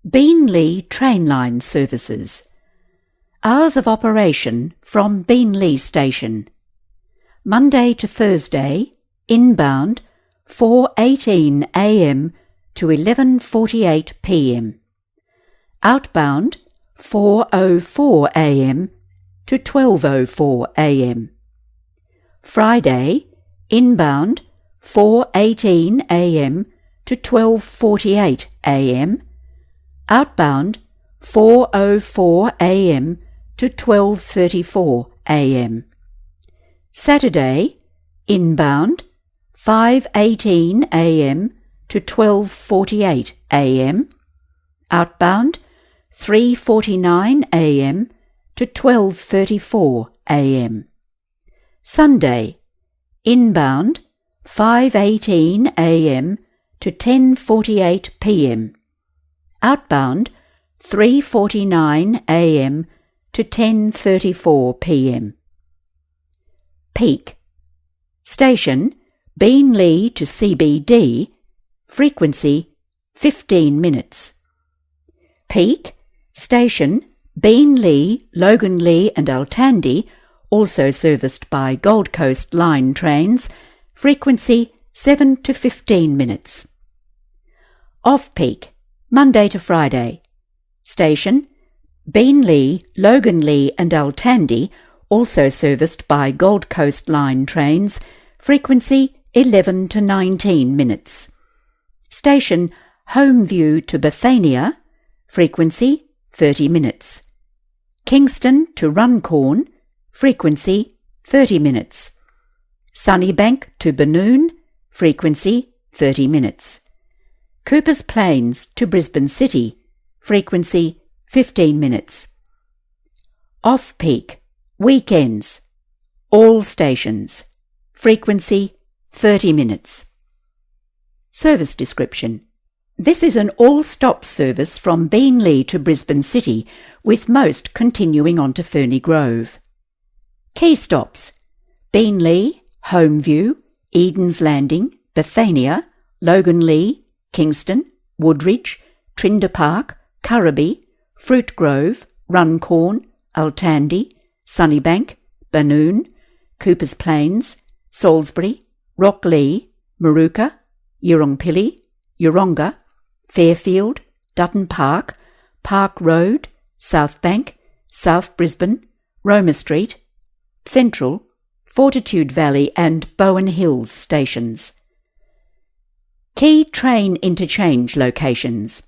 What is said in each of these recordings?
Beenleigh train line services. Hours of operation from Beenleigh station. Monday to Thursday, inbound 4:18 a.m. to 11:48 p.m. Outbound 4:04 a.m. to 12:04 a.m. Friday, inbound 4:18 a.m. to 12:48 a.m. Outbound 4:04 a.m. to 12:34 a.m. Saturday, inbound 5:18 a.m. to 12:48 a.m. Outbound 3:49 a.m. to 12:34 a.m. Sunday, inbound 5:18 a.m. to 10:48 p.m. Outbound 3:49 a.m. to 10:34 p.m. Peak. Station Beenleigh to CBD. Frequency 15 minutes. Peak. Station Beenleigh, Logan and Altandi, also serviced by Gold Coast line trains. Frequency 7 to 15 minutes. Off-peak. Monday to Friday. Station Beenleigh, Logan and Altandi, also serviced by Gold Coast line trains. Frequency 11 to 19 minutes. Station Homeview to Bethania. Frequency 30 minutes. Kingston to Runcorn. Frequency 30 minutes. Sunnybank to Benoon. Frequency 30 minutes. Coopers Plains to Brisbane City. Frequency 15 minutes. Off-peak. Weekends. All stations. Frequency 30 minutes. Service description. This is an all-stop service from Beenleigh to Brisbane City, with most continuing on to Ferny Grove. Key stops: Beenleigh, Homeview, Eden's Landing, Bethania, Logan Kingston, Woodridge, Trinder Park, Currabee, Fruit Grove, Runcorn, Altandi, Sunnybank, Benoon, Coopers Plains, Salisbury, Rocklea, Maruka, Yurongpilly, Yeronga, Fairfield, Dutton Park, Park Road, South Bank, South Brisbane, Roma Street, Central, Fortitude Valley and Bowen Hills stations. Key train interchange locations: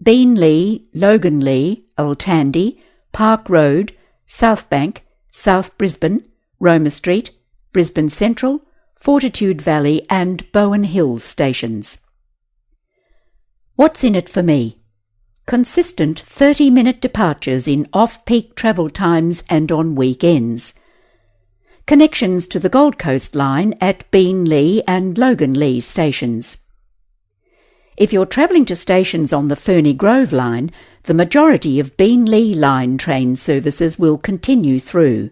Beenleigh, Logan Altandi, Park Road, South Bank, South Brisbane, Roma Street, Brisbane Central, Fortitude Valley and Bowen Hills stations. What's in it for me? Consistent 30-minute departures in off-peak travel times and on weekends. Connections to the Gold Coast line at Beenleigh and Logan stations. If you're travelling to stations on the Ferny Grove line, the majority of Beenleigh line train services will continue through.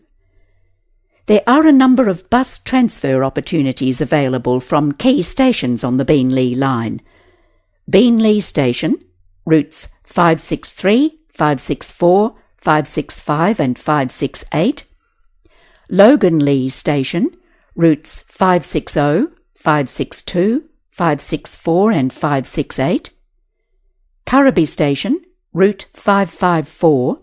There are a number of bus transfer opportunities available from key stations on the Beenleigh line. Beenleigh Station, routes 563, 564, 565 and 568. Logan Station, routes 560, 562, 564 and 568. Currabee Station, route 554.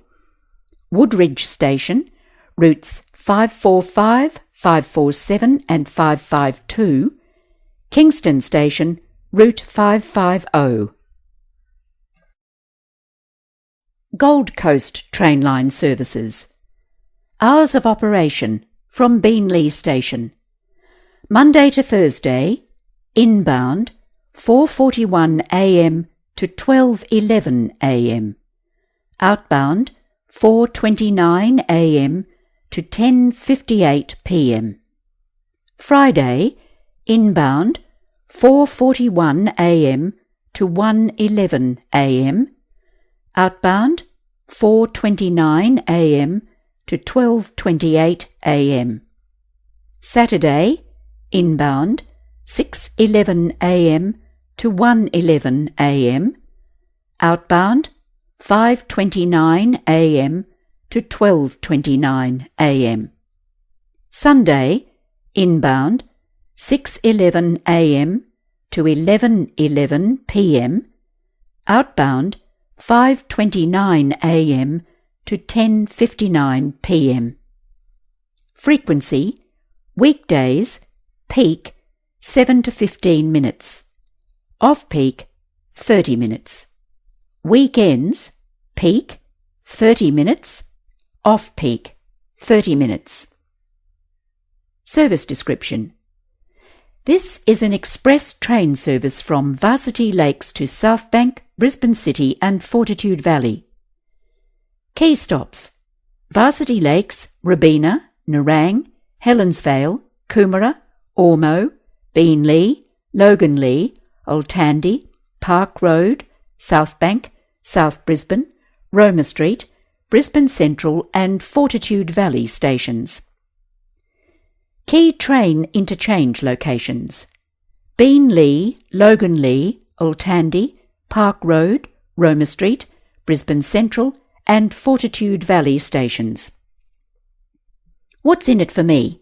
Woodridge Station, routes 545, 547 and 552. Kingston Station, route 550. Gold Coast train line services. Hours of operation from Beenleigh Station. Monday to Thursday, inbound 4:41 a.m. to 12:11 a.m. Outbound 4:29 a.m. to 10:58 p.m. Friday, inbound 4:41 a.m. to 1:11 a.m. Outbound 4:29 a.m. to 12:28 a.m. Saturday, inbound 6:11 a.m. to 1:11 a.m. outbound 5:29 a.m. to 12:29 a.m. Sunday, inbound 6:11 a.m. to 11:11 p.m. outbound 5:29 a.m. to 10:59 p.m. Frequency, weekdays, peak 7 to 15 minutes, off-peak 30 minutes. Weekends, peak 30 minutes, off-peak 30 minutes. Service description. This is an express train service from Varsity Lakes to Southbank, Brisbane City and Fortitude Valley. Key stops: Varsity Lakes, Robina, Nerang, Helensvale, Coomera, Ormo, Beenleigh, Loganleigh, Oltandi, Park Road, Southbank, South Brisbane, Roma Street, Brisbane Central and Fortitude Valley stations. Key train interchange locations: Beenleigh, Loganleigh, Oltandi, Park Road, Roma Street, Brisbane Central and Fortitude Valley stations. What's in it for me?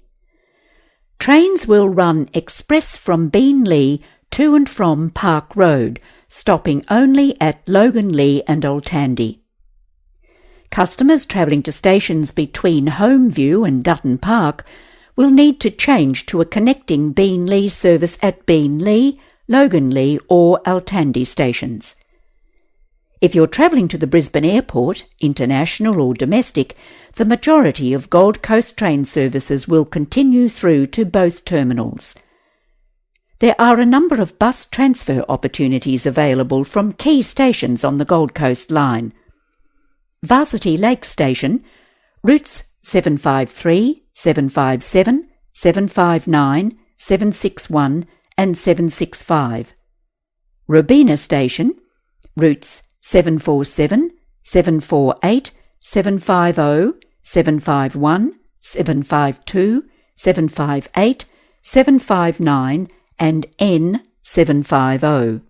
Trains will run express from Beenleigh to and from Park Road, stopping only at Loganleigh and Oltandi. Customers travelling to stations between Homeview and Dutton Park will need to change to a connecting Beenleigh service at Beenleigh, Loganleigh or Oltandi stations. If you're travelling to the Brisbane Airport, international or domestic, the majority of Gold Coast train services will continue through to both terminals. There are a number of bus transfer opportunities available from key stations on the Gold Coast line. Varsity Lakes Station, routes 753, 757, 759, 761 and 765. Robina Station, routes 747, 748, 750, 751, 752, 758, 759 and N750.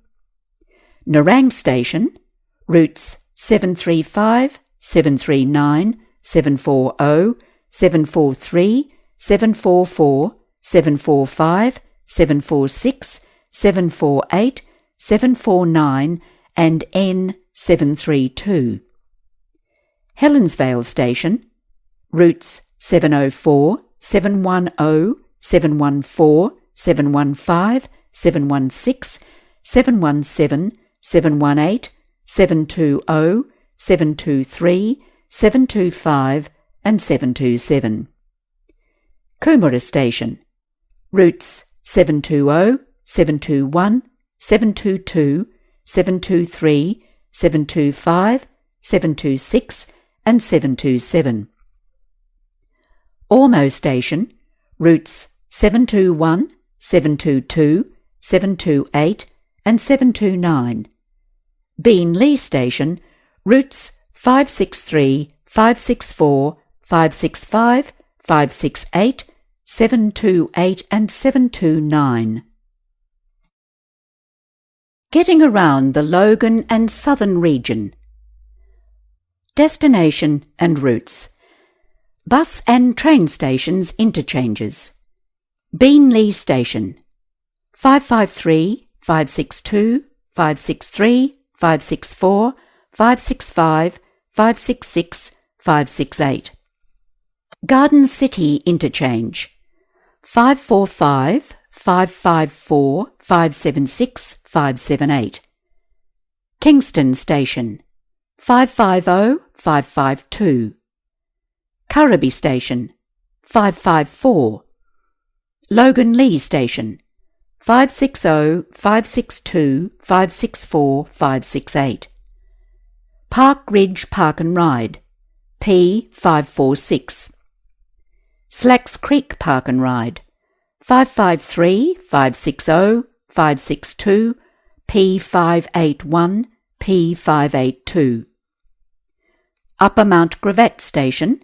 Nerang Station, routes 735, 739, 740, 743, 744, 745, 746, 748, 749 and N732. Helensvale Station, routes 704, 710, 714, 715, 716, 717, 718, 720, 723, 725 and 727. Coomera Station, routes 720, 721, 722, 723, 725, 726 and 727. Ormo Station, routes 721, 722, 728 and 729. Beenleigh Station, routes 563, 564, 565, 568, 728 and 729. Getting around the Logan and Southern region. Destination and routes. Bus and train stations interchanges. Beenleigh Station, 553, 562, 563, 564, 565, 566, 568. Garden City Interchange, 545, 554, 576, 578. Kingston Station, 550, 552. Currabee Station, 554. Loganleigh Station, 560, 562, 564, 568. Park Ridge Park and Ride, P546. Slacks Creek Park and Ride, 553, 560, 562, P581, P582. Upper Mount Gravatt Station,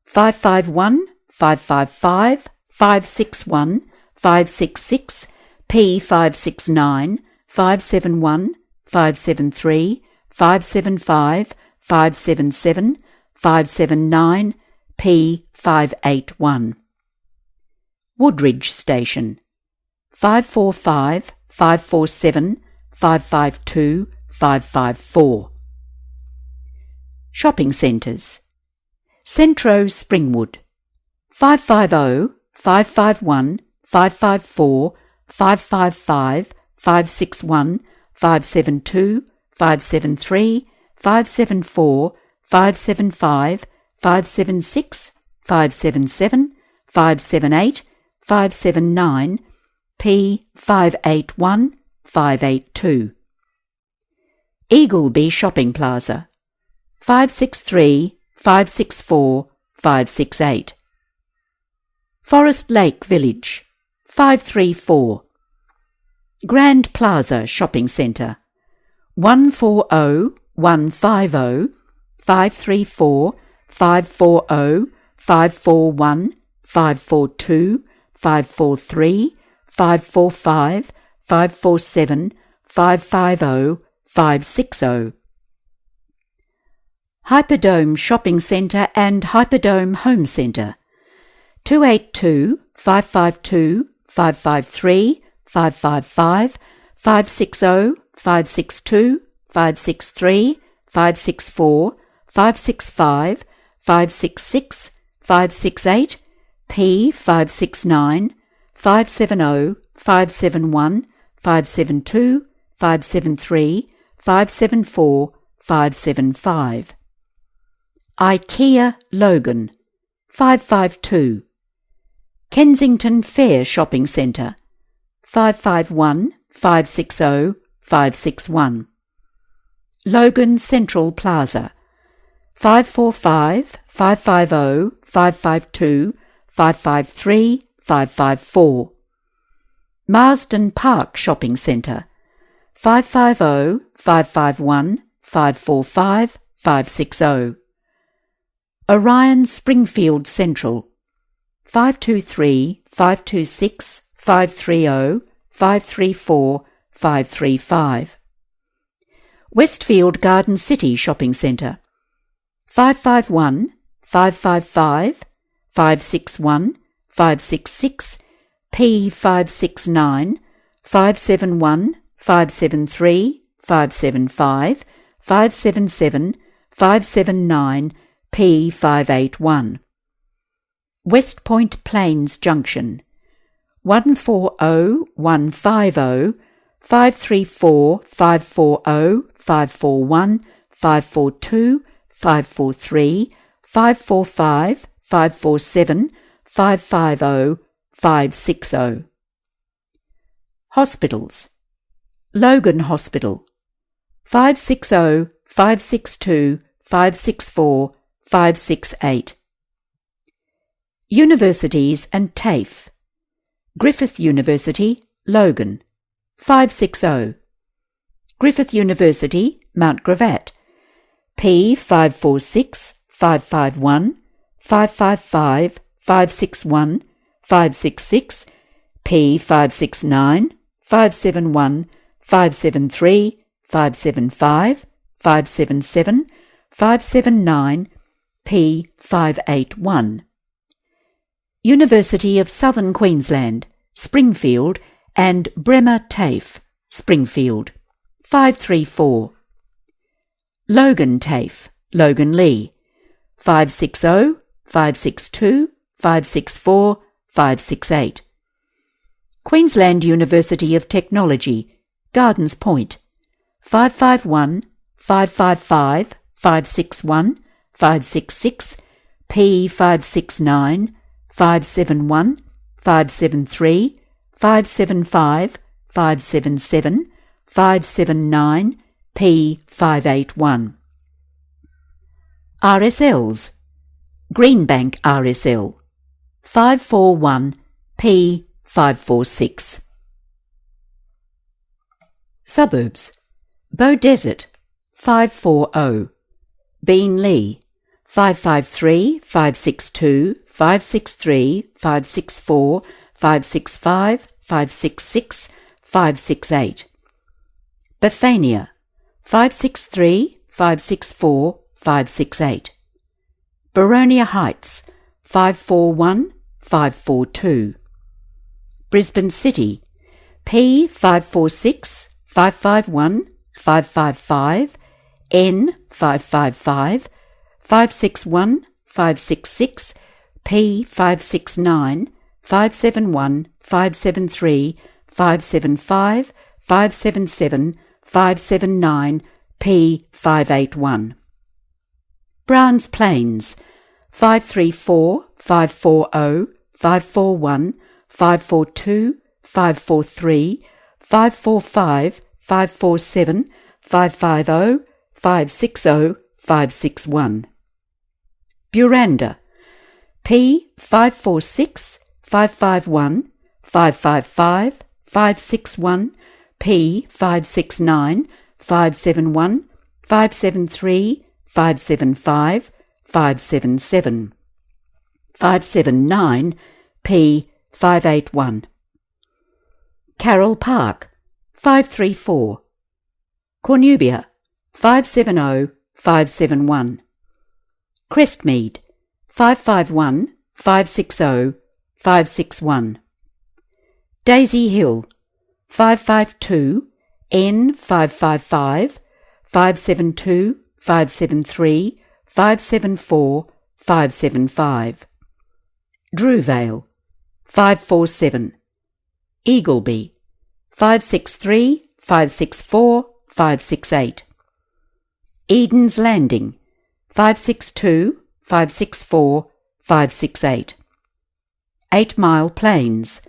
551, 555, 561, 566, P569, 571, 573, 575 577 579 P581. Woodridge Station 545 547 552 554. Shopping centres: Centro Springwood 550 551 554 555 561 572 573 574 575 576 577 578 579 P581 582. Eagleby Shopping Plaza 563 564 568. Forest Lake Village 534. Grand Plaza Shopping Centre 140 150 534 540 541 542 543 545 547 550 560. Hyperdome Shopping Centre and Hyperdome Home Centre 282 552 553 555 560 562 563 564 565 566 568 P569 570 571 572 573 574 575. IKEA Logan 552. Kensington Fair Shopping Centre 551 560 561. Logan Central Plaza 545 550 552 553 554. Marsden Park Shopping Centre 550 551 545 560. Orion Springfield Central 523 526 530 534 535. Westfield Garden City Shopping Centre 551 555 561 566 P569 571 573 575 577 579 P581. West Point Plains Junction 140 150 534 540 541 542 543 545 547 550 560. Hospitals: Logan Hospital 560 562 564 568. Universities and TAFE: Griffith University, Logan 560. Griffith University, Mount Gravatt P546 551 555 561 566 P569 571 573 575 577 579 P581. University of Southern Queensland, Springfield and Bremer TAFE, Springfield 534. Logan TAFE, Logan Lee 560 562 564 568. Queensland University of Technology, Gardens Point 551 555 561 566 P569 571 573 575 577 579 P581. RSLs: Greenbank RSL 541 P546. Suburbs: Beaudesert 540. Beenleigh 553 562 563 564 565 566 568. Bethania 563 564 568. Boronia Heights 541 542. Brisbane City P 546 551 555 N 555 561 566 P 569 571 573 575 577 579 P 581. Browns Plains 534 540 541 542 543 545 547 550 560 561. Buranda P 546 551 555 561 P 569 571 573 575 577 579 P 581. Carroll Park 534. Cornubia 570 571. Crestmead 551 560 561. Daisy Hill 552 N 555 572 573 574 575. Drewvale 547. Eagleby 563 564 568. Eden's Landing 562 564 568. 8 Mile Plains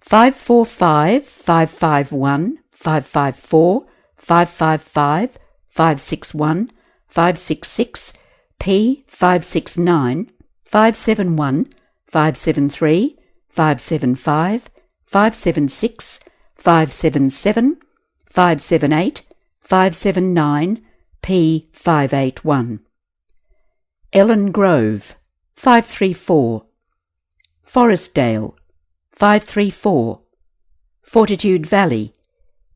545 551 554 555 561 566 P 569 571 573 575 576 577 578 579 P 581. Ellen Grove 534. Forestdale 534. Fortitude Valley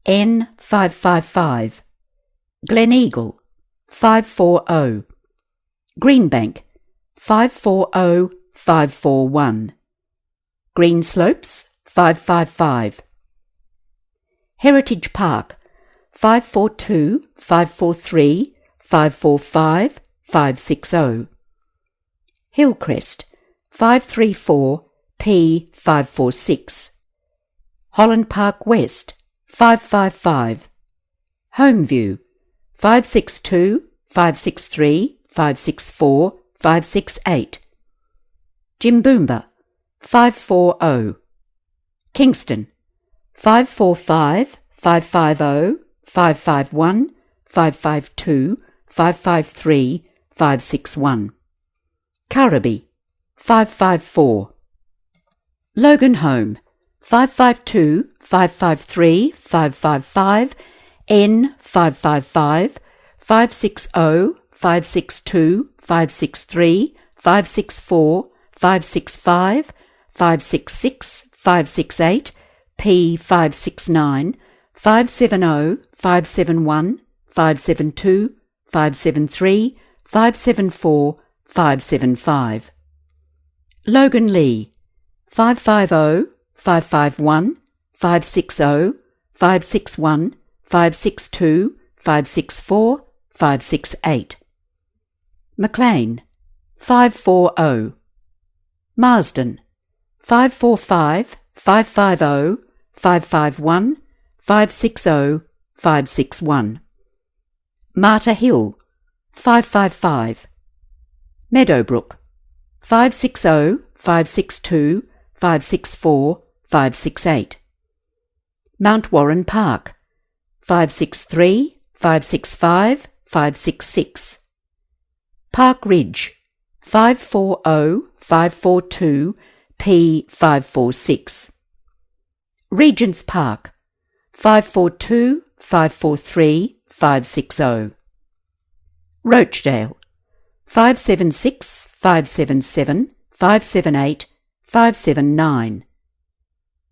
N 555. Gleneagle 540. Greenbank 540 541. Green Slopes 555. Heritage Park 542 543 545 560. Hillcrest 534 P 546. Holland Park West 555. Homeview 562 563 564 568. Jimboomba 540. Kingston 545 550 551 552 553 561. Currabee 554. Loganholme 552 553 555 N 555 560 562 563 564 565 566 568 P 569 570 571 572 573 574 575. Logan Lee 550 551 560 561 562 564 568. Maclean 540. Marsden 545 550 551 560 561. Marta Hill 555. Meadowbrook 560 562 564 568. Mount Warren Park 563 565 566. Park Ridge 540 542 P 546. Regents Park 542 543 560. Rochdale 576 577 578 579.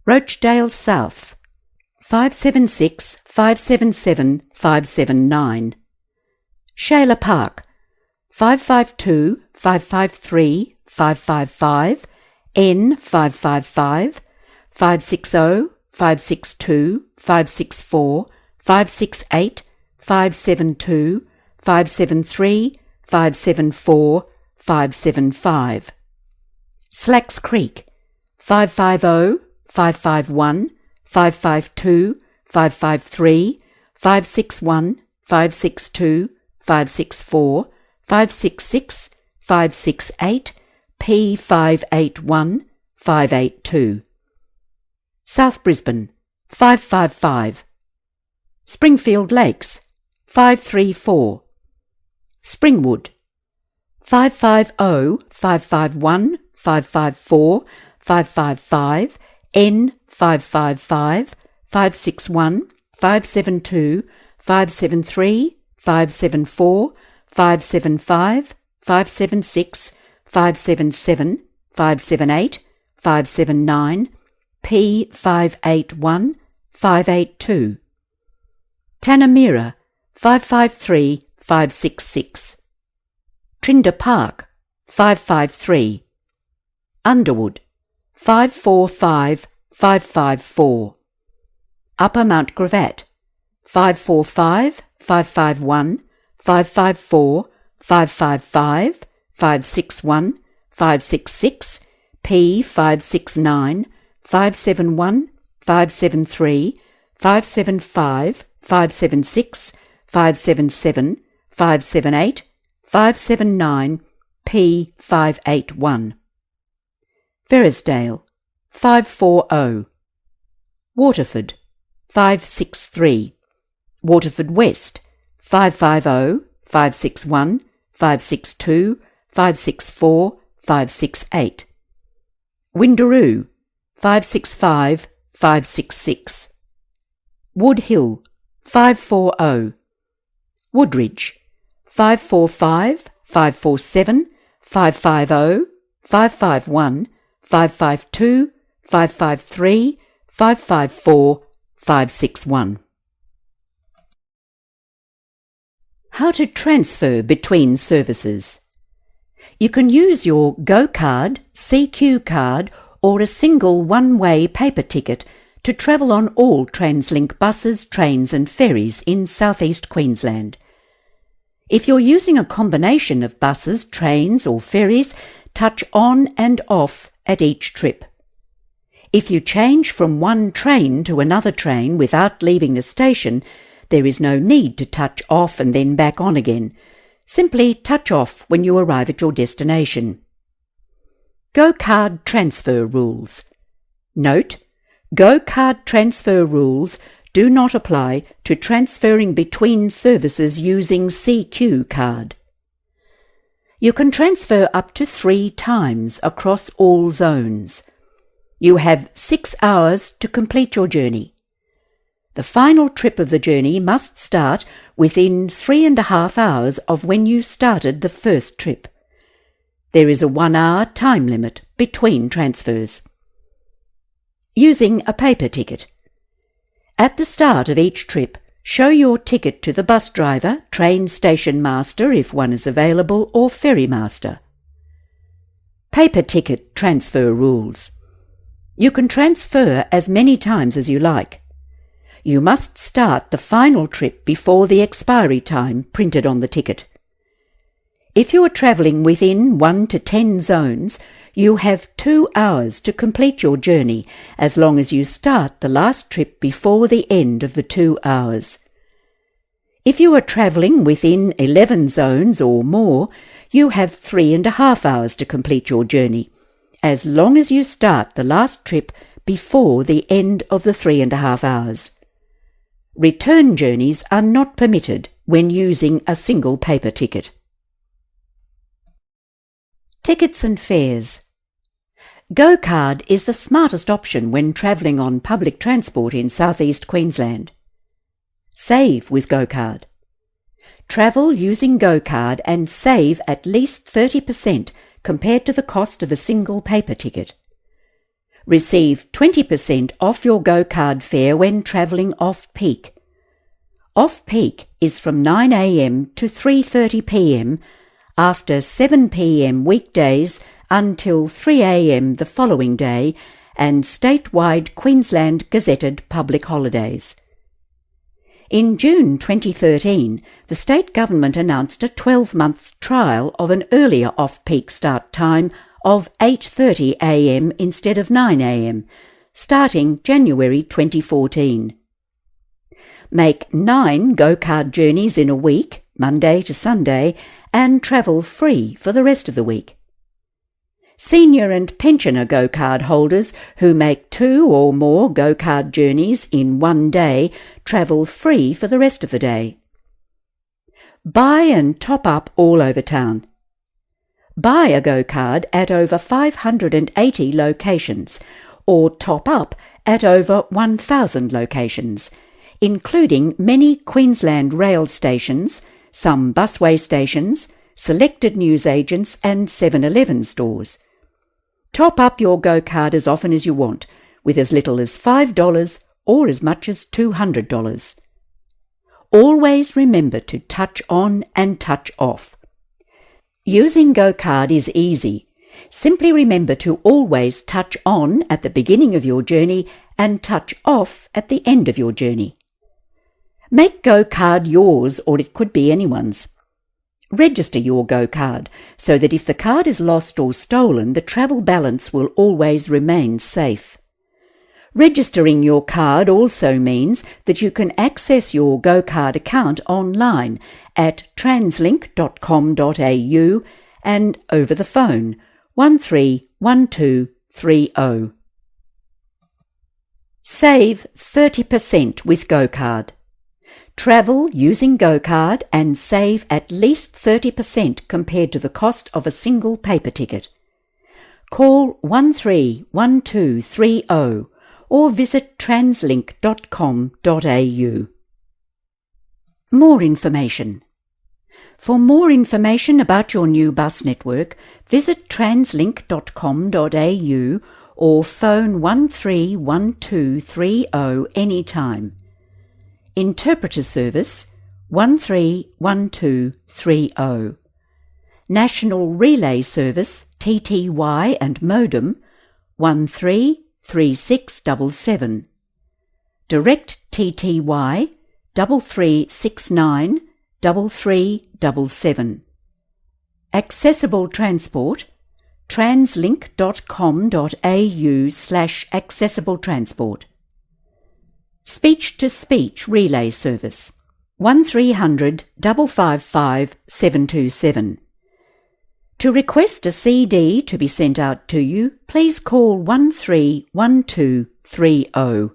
Rochdale South 576 577 579. Shayla Park, 552 553 555, N 555, 560 562 564 568 572 573 574 575. Slacks Creek, 550 551 552 553 561 562 564 566 568 P581 582. South Brisbane, 555. Springfield Lakes, 534. Springwood, 550 551 554 555 N 555 561 572 573 574 575 576 577 578 579 P581 582. Tanamera, 553 566. Trinder Park, 553. Underwood, 545 554. Upper Mount Gravatt, 545 551 554 555 561 566 P569 571 573 575 576 577 578 579 P581. Ferrisdale, 540. Waterford, 563. Waterford West, 550 561 562 564 568. Windaroo, 565 566. Wood Hill, 540. Woodridge, 545 547 550 551 552 553 554 561. How to transfer between services. You can use your Go card, CQ card or a single one-way paper ticket to travel on all TransLink buses, trains and ferries in southeast Queensland. If you're using a combination of buses, trains or ferries, touch on and off at each trip. If you change from one train to another train without leaving the station, there is no need to touch off and then back on again. Simply touch off when you arrive at your destination. Go card transfer rules. Note: Go card transfer rules do not apply to transferring between services using CQ card. You can transfer up to 3 times across all zones. You have 6 hours to complete your journey. The final trip of the journey must start within 3.5 hours of when you started the first trip. There is a 1-hour time limit between transfers. Using a paper ticket. At the start of each trip, show your ticket to the bus driver, train station master if one is available, or ferry master. Paper ticket transfer rules. You can transfer as many times as you like. You must start the final trip before the expiry time printed on the ticket. If you are travelling within 1 to 10 zones, you have 2 hours to complete your journey as long as you start the last trip before the end of the 2 hours. If you are travelling within 11 zones or more, you have 3.5 hours to complete your journey, as long as you start the last trip before the end of the 3.5 hours. Return journeys are not permitted when using a single paper ticket. Tickets and fares. Go card is the smartest option when travelling on public transport in southeast Queensland. Save with Go card. Travel using Go card and save at least 30% compared to the cost of a single paper ticket. Receive 20% off your Go-Card fare when travelling off-peak. Off-peak is from 9 a.m. to 3:30 p.m, after 7 p.m. weekdays until 3 a.m. the following day, and statewide Queensland gazetted public holidays. In June 2013, the state government announced a 12-month trial of an earlier off-peak start time of 8:30 a.m. instead of 9 a.m, starting January 2014. Make 9 Go-Card journeys in a week, Monday to Sunday, and travel free for the rest of the week. Senior and pensioner Go-Card holders who make 2 or more Go-Card journeys in one day travel free for the rest of the day. Buy and top up all over town. Buy a Go-Card at over 580 locations, or top up at over 1,000 locations, including many Queensland rail stations, some busway stations, selected newsagents and 7-Eleven stores. Top up your Go-Card as often as you want, with as little as $5 or as much as $200. Always remember to touch on and touch off. Using Go-Card is easy. Simply remember to always touch on at the beginning of your journey and touch off at the end of your journey. Make Go-Card yours, or it could be anyone's. Register your Go-Card so that if the card is lost or stolen, the travel balance will always remain safe. Registering your card also means that you can access your Go-Card account online at translink.com.au and over the phone 131230. Save 30% with Go-Card. Travel using Go-Card and save at least 30% compared to the cost of a single paper ticket. Call 131230 or visit translink.com.au. More information. For more information about your new bus network, visit translink.com.au or phone 131230 anytime. Interpreter service 131230. National Relay Service TTY and modem 133677. Direct TTY 3369 3377. Accessible Transport translink.com.au/accessible transport. Speech-to-speech relay service 1300 555 727. To request a CD to be sent out to you, please call 131230.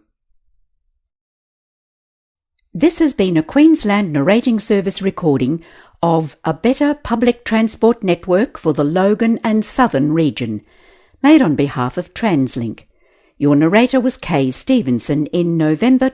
This has been a Queensland Narrating Service recording of A Better Public Transport Network for the Logan and Southern region, made on behalf of TransLink. Your narrator was Kay Stevenson in November